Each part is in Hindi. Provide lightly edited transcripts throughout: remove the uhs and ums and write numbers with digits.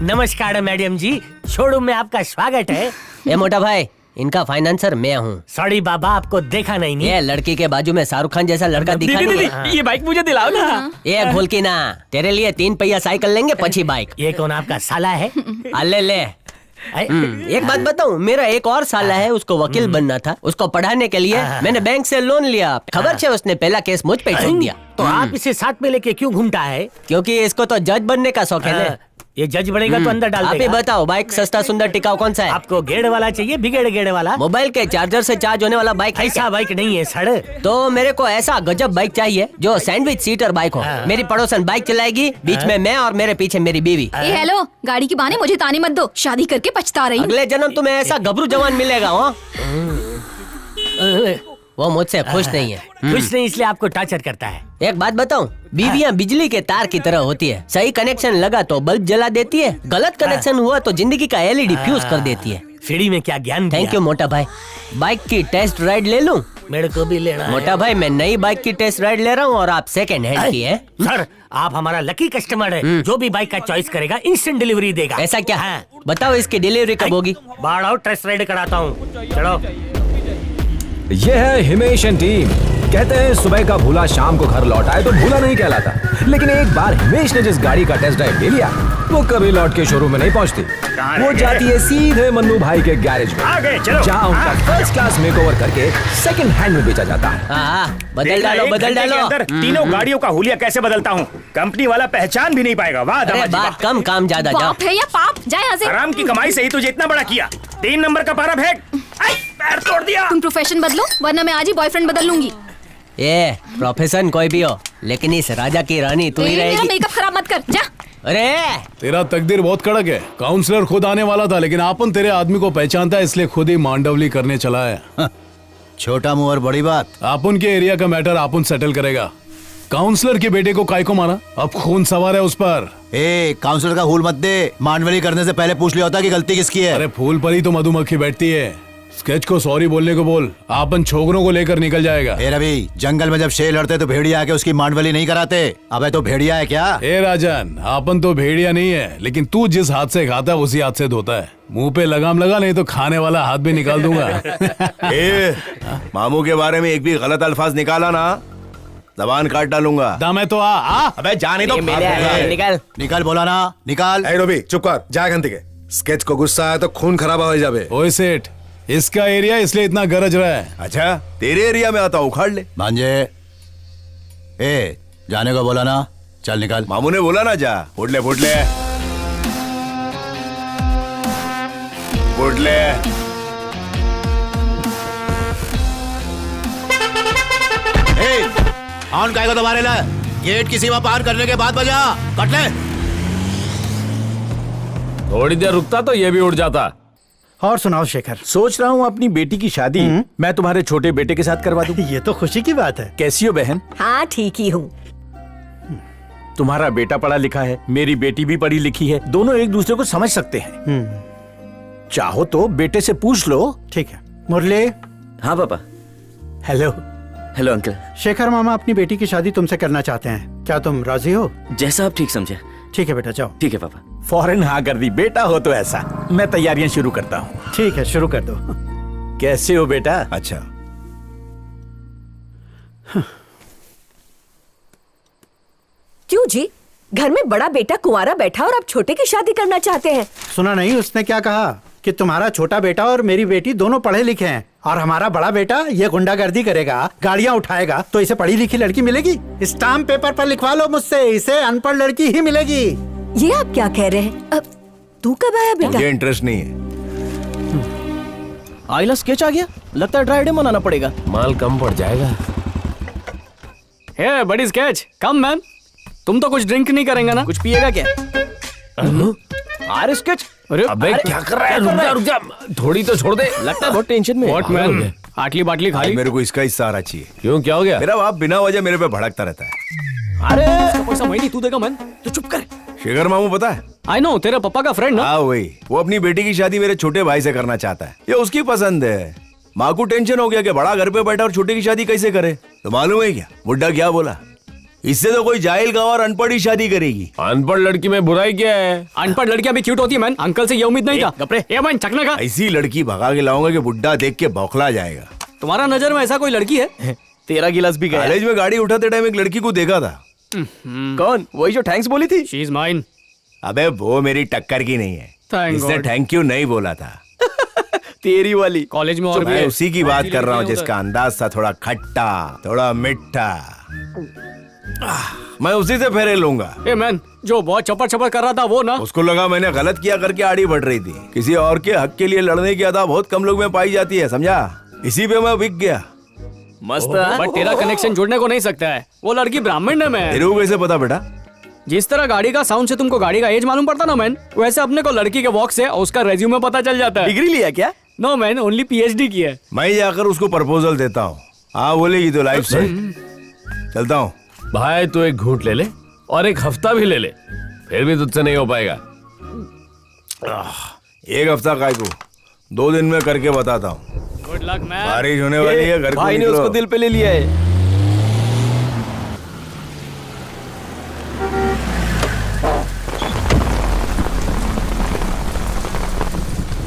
नमस्कार मैडम जी, शोरूम में आपका स्वागत है। ए मोटा भाई, इनका फाइनेंसर मैं हूँ। सॉरी बाबा, आपको देखा नहीं। ये लड़की के बाजू में शाहरुख खान जैसा लड़का दिखा नहीं है। ये बाइक मुझे दिलाओ ना। ये भूल की ना, तेरे लिए 3 पहिया साइकिल लेंगे, पछी बाइक। ये कौन आपका साला है? ले ले। एक बात बताऊं, मेरा एक और साला है, उसको वकील बनना था। उसको पढ़ाने के लिए मैंने बैंक से लोन लिया। खबर है उसने पहला केस मुझ पे ठोक दिया। तो आप इसे साथ में लेके क्यों घूमता है? क्योंकि इसको तो जज बनने का शौक है। ये जज बनेगा तो अंदर डाल आप ही देगा। बताओ, बाइक सस्ता सुंदर टिकाऊ कौन सा है? आपको गेड़ वाला चाहिए, बिगेड़ गेड़ वाला? मोबाइल के चार्जर से चार्ज होने वाला बाइक है ऐसा बाइक नहीं है सर। तो मेरे को ऐसा गजब बाइक चाहिए जो सैंडविच सीटर बाइक हो। मेरी पड़ोसन बाइक चलाएगी, बीच में मैं और मेरे पीछे मेरी बीवी। हेलो, गाड़ी की बहाने मुझे ताने मत दो, शादी करके पछता रही हूँ। अगले जन्म तुम्हें ऐसा गबरू जवान मिलेगा। वो मुझसे खुश नहीं है। खुश नहीं, इसलिए आपको टॉर्चर करता है। एक बात बताऊं, बीवियां बिजली के तार की तरह होती है। सही कनेक्शन लगा तो बल्ब जला देती है, गलत कनेक्शन हुआ तो जिंदगी का LED फ्यूज कर देती है। सीढ़ी में क्या ज्ञान दिया? थैंक यू मोटा भाई। बाइक की टेस्ट राइड ले लूं? मेरे को भी लेना है। मोटा भाई, मैं नई बाइक की टेस्ट राइड ले रहा हूँ और आप सेकंड हैंड की है। सर, आप हमारा लकी कस्टमर है। जो भी बाइक का चॉइस करेगा इंस्टेंट डिलीवरी देगा। ऐसा क्या? बताओ इसकी डिलीवरी कब होगी? बाढ़ आओ, टेस्ट राइड कराता हूँ। चलो। ये है हिमेश एंड टीम। कहते हैं सुबह का भूला शाम को घर लौट आए तो भूला नहीं कहलाता। लेकिन एक बार हिमेश ने जिस गाड़ी का टेस्ट ड्राइव ले लिया, वो कभी लौट के शोरूम में नहीं पहुंचती। वो जाती है सीधे मन्नू भाई के गैरेज में, जहाँ उनका फर्स्ट क्लास मेकओवर करके सेकंड हैंड में बेचा जाता है। बदल डालो, बदल डालो। तीनों गाड़ियों का हुलिया कैसे बदलता हूँ, कंपनी वाला पहचान भी नहीं पाएगा। वाह अरे बात कम, काम ज्यादा। पाप है या पाप, जाए यहाँ से। आराम की कमाई से ही तुझे इतना बड़ा किया। 3 नंबर का पारा फेंक। पैर तोड़ दिया। तुम प्रोफेशन बदलो, वरना मैं आज ही बॉयफ्रेंड बदल लूंगी। ये प्रोफेशन कोई भी हो, लेकिन इस राजा की रानी तू ही मेरा रहेगी। मेकअप खराब मत कर, जा। अरे तेरा तकदीर बहुत कड़क है। काउंसलर खुद आने वाला था, लेकिन आपन तेरे आदमी को पहचानता है, इसलिए खुद ही मांडवली करने चला है। छोटा मुंह और बड़ी बात। आपन के एरिया का मैटर आपन सेटल करेगा। काउंसलर के बेटे को काय को मारा? अब खून सवार है उस पर। काउंसलर का हुल मत दे। मांडवली करने से पहले पूछ लिया होता कि गलती किसकी है। अरे फूल पर ही तो मधुमक्खी बैठती है। स्केच को सॉरी बोलने को बोल, आपन छोकरों को लेकर निकल जाएगा। रवि, जंगल में जब शेर लड़ते तो भेड़िया आके उसकी मांडवली नहीं कराते। अबे तो भेड़िया है क्या? राजन, आपन तो भेड़िया नहीं है, लेकिन तू जिस हाथ से खाता है उसी हाथ से धोता है। मुंह पे लगाम लगा, नहीं तो खाने वाला हाथ भी निकाल दूंगा। मामू के बारे में एक भी गलत अल्फाज निकाला ना, जबान काट डालूंगा। दामे तो आ। अबे जाने दो। निकाल निकाल बोला ना, निकाल। रवि चुप कर, जा घंटे के। स्केच को गुस्सा आया तो खून खराब हो जाए। ओए सेठ, इसका एरिया इसलिए इतना गरज रहा है। अच्छा, तेरे एरिया में आता हूँ, उखाड़ ले। भांजे, जाने को बोला ना, चल निकाल। मामू ने बोला ना, जा। फुट ले, फुट ले, फुट ले। ऑन काय को दबा रहे? गेट की सीमा पार करने के बाद बजा, कट ले। थोड़ी देर रुकता तो ये भी उड़ जाता। और सुनाओ शेखर। सोच रहा हूँ अपनी बेटी की शादी मैं तुम्हारे छोटे बेटे के साथ करवा दूँ। ये तो खुशी की बात है। कैसी हो बहन? हाँ ठीक ही हूँ। तुम्हारा बेटा पढ़ा लिखा है, मेरी बेटी भी पढ़ी लिखी है, दोनों एक दूसरे को समझ सकते हैं। चाहो तो बेटे से पूछ लो। ठीक है। मुरली। हाँ पापा। हेलो। Hello uncle. शेखर मामा अपनी बेटी की शादी तुमसे करना चाहते हैं, क्या तुम राजी हो? जैसा आप ठीक समझे। ठीक है बेटा, जाओ। ठीक है पापा। फौरन हाँ कर दी। बेटा हो तो ऐसा, मैं तैयारियां शुरू करता हूँ। ठीक है, शुरू कर दो। कैसे हो बेटा? अच्छा। क्यों जी, घर में बड़ा बेटा कुंवारा बैठा और आप छोटे की शादी करना चाहते हैं? सुना नहीं उसने क्या कहा कि तुम्हारा छोटा बेटा और मेरी बेटी दोनों पढ़े लिखे हैं, और हमारा बड़ा बेटा ये गुंडागर्दी करेगा, गाड़ियाँ उठाएगा, तो इसे पढ़ी लिखी लड़की मिलेगी? स्टाम्प पेपर पर लिखवा लो मुझसे, इसे अनपढ़ लड़की ही मिलेगी। ये आप क्या कह रहे हैं? अब तू कब आया बेटा? मुझे इंटरेस्ट नहीं है। आइला स्केच आ गया, लगता है ड्राई डे मनाना पड़ेगा। माल कम पड़ जाएगा। हे बड़ी स्केच, कम मैन। तुम तो कुछ ड्रिंक नहीं करेंगे ना? कुछ पिएगा क्या? अरे स्केच, अबे क्या कर रहा है? रुक जा, थोड़ी तो छोड़ दे। लगता है बहुत टेंशन में। व्हाट मैन, आटली बाटली खाली। मेरे को इसका हिस्सा आना चाहिए। क्यों, क्या हो गया? मेरा बाप बिना वजह मेरे पे भड़कता रहता है। अरे इसका पैसा मैं नहीं, तू देगा मैन, तो चुप कर। शेखर मामू पता है? आई नो, तेरे पापा का फ्रेंड ना? हाँ वही। वो अपनी बेटी की शादी मेरे छोटे भाई से करना चाहता है, ये उसकी पसंद है। माँ को टेंशन हो गया कि बड़ा घर पे बैठा और छोटे की शादी कैसे करे। तो मालूम है क्या बुड्ढा क्या बोला? इससे तो कोई जाहिल गंवार अनपढ़ ही शादी करेगी। अनपढ़ लड़की में बुराई क्या है? अनपढ़ लड़कियां भी क्यूट होती है मैन। अंकल से ये उम्मीद नहीं था। कपड़े ये मैन चकना का। ऐसी लड़की भगा के लाऊंगा कि बुड्ढा देख के बौखला जाएगा। तुम्हारा नजर में ऐसा कोई लड़की है? तेरा गिलास भी गया। कॉलेज में गाड़ी उठाते टाइम एक लड़की को देखा था। कौन? वही जो थैंक्स बोली थी। She is mine. अबे वो मेरी टक्कर की नहीं है। Thank इसने God. थैंक यू नहीं बोला था। तेरी वाली कॉलेज में और भी मैं है। उसी की बात कर रहा हूँ जिसका अंदाज था थोड़ा खट्टा, थोड़ा मिठा। मैं उसी से फेरे लूंगा। ए मैन, जो बहुत चपड़ चपड़ कर रहा था वो ना। उसको लगा मैंने गलत किया करके आड़ी बढ़ रही थी। किसी और के हक के लिए लड़ने की अदा बहुत कम लोग में पाई जाती है, समझा? इसी पे मैं बिक गया। मस्त है। बट तेरा कनेक्शन जुड़ने को नहीं सकता है। वो लड़की ब्राह्मण है मैन। तेरे को कैसे पता बेटा? जिस तरह गाड़ी का साउंड से तुमको गाड़ी का एज मालूम पड़ता ना मैन, वैसे अपने को लड़की के वॉक से उसका रेज्यूमे पता चल जाता है। डिग्री लिया क्या? नो मैन, ओनली पीएचडी की है। मैं जाकर उसको प्रपोजल देता हूँ। हाँ बोलेगी तो लाइफ से। चलता हूँ। भाई तू एक घूंट ले ले और एक हफ्ता भी ले ले, फिर भी तुझसे नहीं हो पाएगा। एक हफ्ता काय को, 2 दिन में करके बताता हूँ। Good luck man. बारिश होने वाली है, घर को भाई ने निकलो। उसको दिल पे ले लिया है।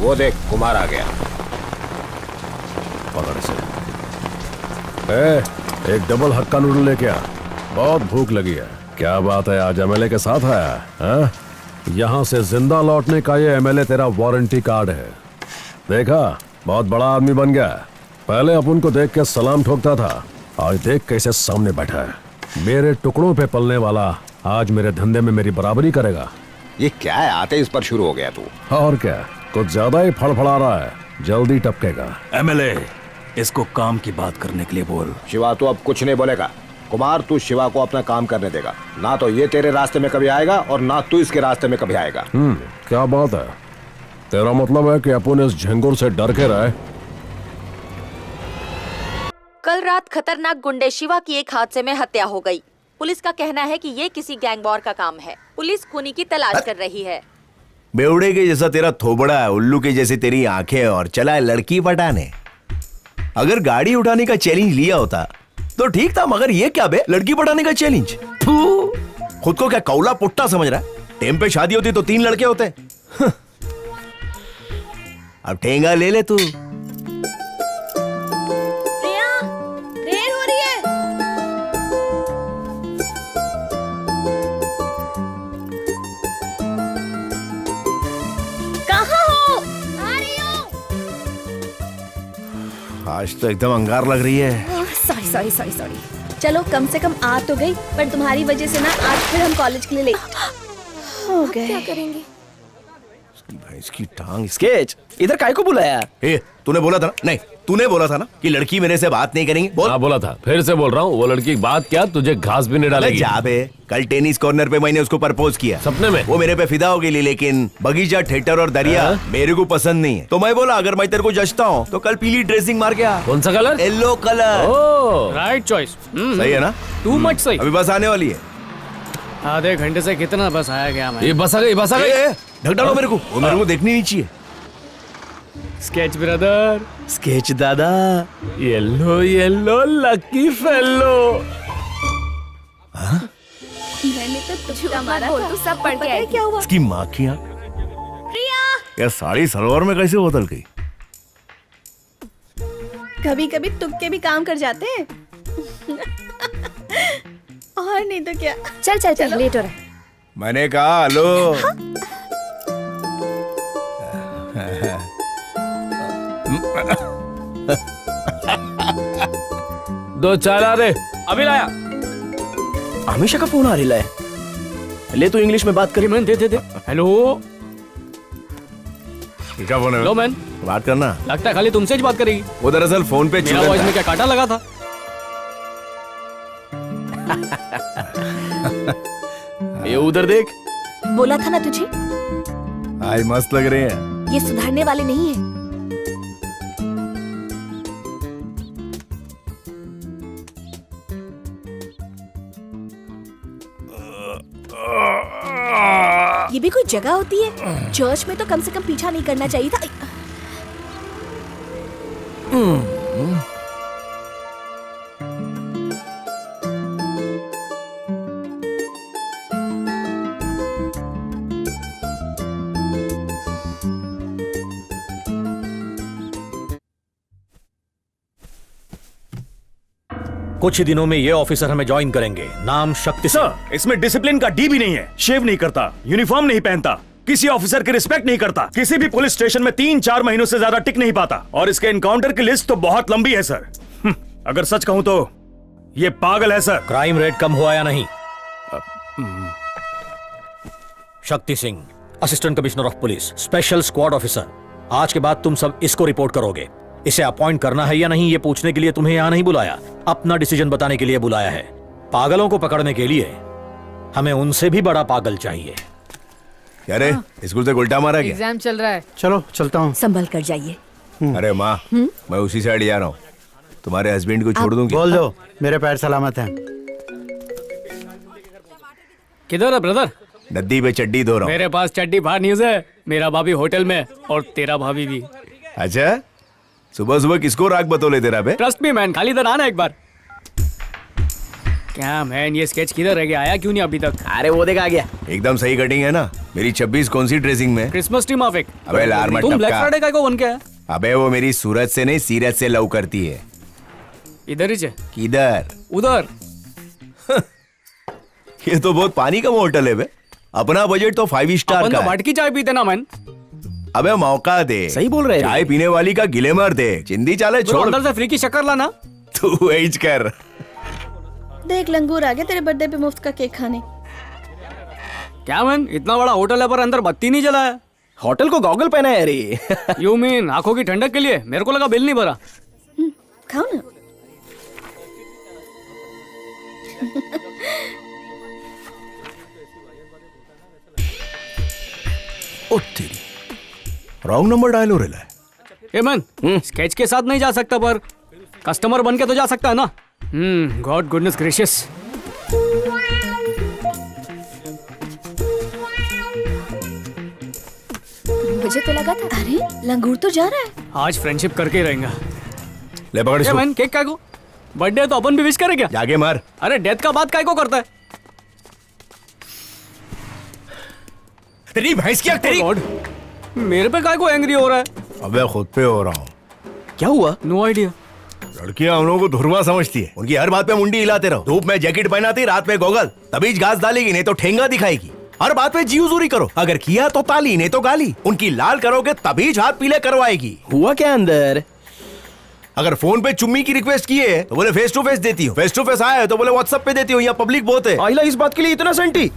वो देख कुमार आ गया। पकड़ से। एक डबल हक्का नूडल लेके आ, बहुत भूख लगी है। क्या बात है, आज एमएलए के साथ आया है? यहाँ से जिंदा लौटने का ये एमएलए तेरा वारंटी कार्ड है। देखा, बहुत बड़ा आदमी बन गया। पहले अपन को देख के सलाम ठोकता था, आज देख कैसे सामने बैठा है। मेरे टुकड़ों पे पलने वाला आज मेरे धंधे में मेरी बराबरी करेगा। ये क्या है, आते इस पर शुरू हो गया तू। और क्या, कुछ ज्यादा ही फड़फड़ा रहा है, जल्दी टपकेगा। एमएलए, इसको काम की बात करने के लिए बोल। शिवा तू अब कुछ नहीं बोलेगा। कुमार तू शिवा को अपना काम करने देगा, ना तो ये तेरे रास्ते में कभी आएगा और ना तू इसके रास्ते में कभी आएगा। क्या बात है? तेरा मतलब है कि अपन इस झंगुर से डर के रहे? कल रात खतरनाक गुंडे शिवा की एक हादसे में हत्या हो गई। पुलिस का कहना है कि ये किसी गैंग वॉर का काम है। पुलिस खूनी की तलाश कर रही है। बेवड़े के जैसा तेरा थोबड़ा है, उल्लू के जैसे तेरी आंखें, और चला है लड़की पटाने। अगर गाड़ी उठाने का चैलेंज लिया होता तो ठीक था, मगर ये क्या बे, लड़की पटाने का चैलेंज? खुद को क्या कौला पुट्टा समझ रहा है? टेम पे शादी होती तो 3 लड़के होते। अब ठेंगा ले ले तू। प्रिया, देर हो रही है। कहाँ हो? आ रही हूँ। आज तो एकदम अंगार लग रही है। Sorry sorry sorry sorry. चलो कम से कम आ तो गई, पर तुम्हारी वजह से ना आज फिर हम कॉलेज के लिए लेट हो गए। क्या करेंगे? इसकी टांग। स्केच, इधर काय को बुलाया? ए, तूने बोला था ना, नहीं तूने बोला था ना कि लड़की मेरे से बात नहीं करेंगी। बोल। हाँ बोला था, फिर से बोल रहा हूँ, वो लड़की की बात क्या तुझे घास भी नहीं डालेगी। जा बे, कल टेनिस कॉर्नर पे मैंने उसको प्रपोज किया। सपने में? वो मेरे पे फिदा हो गई, लेकिन बगीचा, थिएटर और दरिया मेरे को पसंद नहीं है। तो मैं बोला अगर मैं तेरे को जचता हूँ तो कल पीली ड्रेसिंग मार के आ। कौन सा colour? Yellow colour. Oh, right choice. सही है ना? टू मच सही। अभी बस आने वाली है। आधे घंटे से कितना बस आया गया मैं। ये बस आ गई, बस आ गई। ढक डालो मेरे को, वो मेरे को देखनी नहीं चाहिए। स्केच ब्रदर, स्केच दादा। Yellow yellow lucky fellow. मैंने तो तुक्का मारा था। तो सब पढ़ के आई। क्या हुआ? इसकी माँ की आँख। प्रिया, यार साड़ी सलवार में कैसे बदल गई? कभी कभी तुक्के भी काम कर जाते हैं। और नहीं तो क्या। चल चल चल, लेट हो रहा है। मैंने कहा हेलो। दो चार आ रहे। अभी लाया। हमेशा का फोन आ रही है। ले तू इंग्लिश में बात करी। Man they they they. Hello क्या फोन है? हेलो मैन, बात करना। लगता है खाली तुमसे ही बात करेगी। वो दरअसल फोन पे मेरा वॉइस में क्या कांटा लगा था? ये उधर देख। बोला था ना तुझे, आज मस्त लग रहे हैं। ये सुधरने वाले नहीं है। ये भी कोई जगह होती है? चर्च में तो कम से कम पीछा नहीं करना चाहिए था। कुछ ही दिनों में ये ऑफिसर हमें ज्वाइन करेंगे। नाम शक्ति सिंह। सर, इसमें डिसिप्लिन का डी भी नहीं है। शेव नहीं करता, यूनिफॉर्म नहीं पहनता, किसी ऑफिसर की रिस्पेक्ट नहीं करता, किसी भी पुलिस स्टेशन में 3-4 महीनों से ज्यादा टिक नहीं पाता, और इसके एनकाउंटर की लिस्ट तो बहुत लंबी है सर। अगर सच कहूं तो ये पागल है सर। क्राइम रेट कम हुआ या नहीं? Shakti Singh, assistant commissioner of police, special squad officer. आज के बाद तुम सब इसको रिपोर्ट करोगे। इसे अपॉइंट करना है या नहीं ये पूछने के लिए तुम्हें यहाँ नहीं बुलाया, अपना डिसीजन बताने के लिए बुलाया है। पागलों को पकड़ने के लिए हमें उनसे भी बड़ा पागल चाहिए। अरे स्कूल से उल्टा मारा क्या? एग्जाम चल रहा है। चलो चलता हूँ। संभल कर जाइए। अरे माँ, मैं उसी साइड जा रहा हूँ। तुम्हारे हस्बैंड को छोड़ दूं क्या? बोल दो मेरे पैर सलामत हैं। किधर है ब्रदर? नदी पे चड्डी धो रहा हूँ। मेरे पास चड्डी बाहर न्यूज है। मेरा भाभी होटल में और तेरा भाभी भी। अच्छा, सुबह सुबह किसको राग बतौले तेरा बे? ट्रस्ट मी मैन, खाली इधर आना एक बार। क्या मैन, ये स्केच किधर रह गया? आया क्यों नहीं अभी तक? अरे वो देखा गया। एकदम सही कटिंग है ना। मेरी 26 कौन सी ड्रेसिंग में? क्रिसमस ट्री माफिक। अबे लार मत तुम ब्लैक टपका। फ्राइडे का को बन के है? अबे वो मेरी सूरत से नहीं, सीरत से लव करती है। इधर ही किधर? उधर। ये तो बहुत पानी कम होटल है बे। अपना बजट तो 5 स्टार अपन का तो है। भट की चाय पीते ना मैन। अबे मौका दे। सही बोल रहे हैं। चाय पीने वाली का गिलेमर दे। चिंदी चाले ब्रो, छोड़। अंदर से फ्री की शक्कर लाना। तू एज कर। देख लंगूर आ गया तेरे बर्थडे पे मुफ्त का केक खाने। क्या मैन, इतना बड़ा होटल है पर अंदर बत्ती नहीं जला है। होटल को गॉगल पहना है रे। यू मीन आंखों की ठंडक के लिए? मेरे को लगा बिल नहीं भरा। खाओ ना। ओ तेरी, रॉन्ग नंबर डायल हो रहा है। ए मैन, स्केच के साथ नहीं जा सकता पर कस्टमर बन के तो जा सकता है ना। God goodness gracious. मुझे तो लगा था अरे लंगूर तो जा रहा है। आज फ्रेंडशिप करके ही रहेंगे। ले पकड़ ए इसको। मैन, केक काय को? बर्थडे है तो अपन भी विश करें क्या? जाके मार। अरे डेथ का बात काय को करता है? तेरी भैंस क्या तेरी? गॉड, मेरे पे काय को एंग्री हो रहा है? अबे खुद पे हो रहा हूँ। क्या हुआ? No idea. लड़कियां हम लोगों को धुरवा समझती है। उनकी हर बात पे मुंडी हिलाते रहो। धूप में जैकेट पहनाती, रात में गोगल, तभी घास डालेगी, नहीं तो ठेंगा दिखाएगी। हर बात पे जी हुजूरी करो। अगर किया तो ताली, नहीं तो गाली। उनकी लाल करोगे तभी हाथ पीले करवाएगी। हुआ क्या अंदर? अगर फोन पे चुम्मी की रिक्वेस्ट की है तो बोले फेस टू फेस देती हूँ, फेस टू फेस आया है तो बोले व्हाट्सएप पे देती हूँ, या पब्लिक बहुत है। आइला इस बात के लिए इतना सेंटी?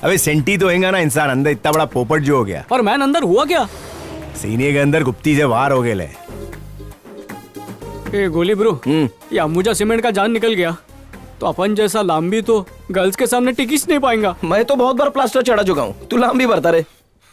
अबे सेंटी तो हैंगा ना इंसान, अंदर इतना बड़ा पोपट जो हो गया। पर मैन अंदर हुआ क्या? सीने के अंदर गुप्ती से बाहर हो गए ले। ए गोली ब्रो, ये अम्बुजा सीमेंट का जान निकल गया तो अपन जैसा लांबी तो गर्ल्स के सामने टिक ही नहीं पाएगा। मैं तो बहुत बार प्लास्टर चढ़ा चुका हूँ, तू लाम भी भरता रे।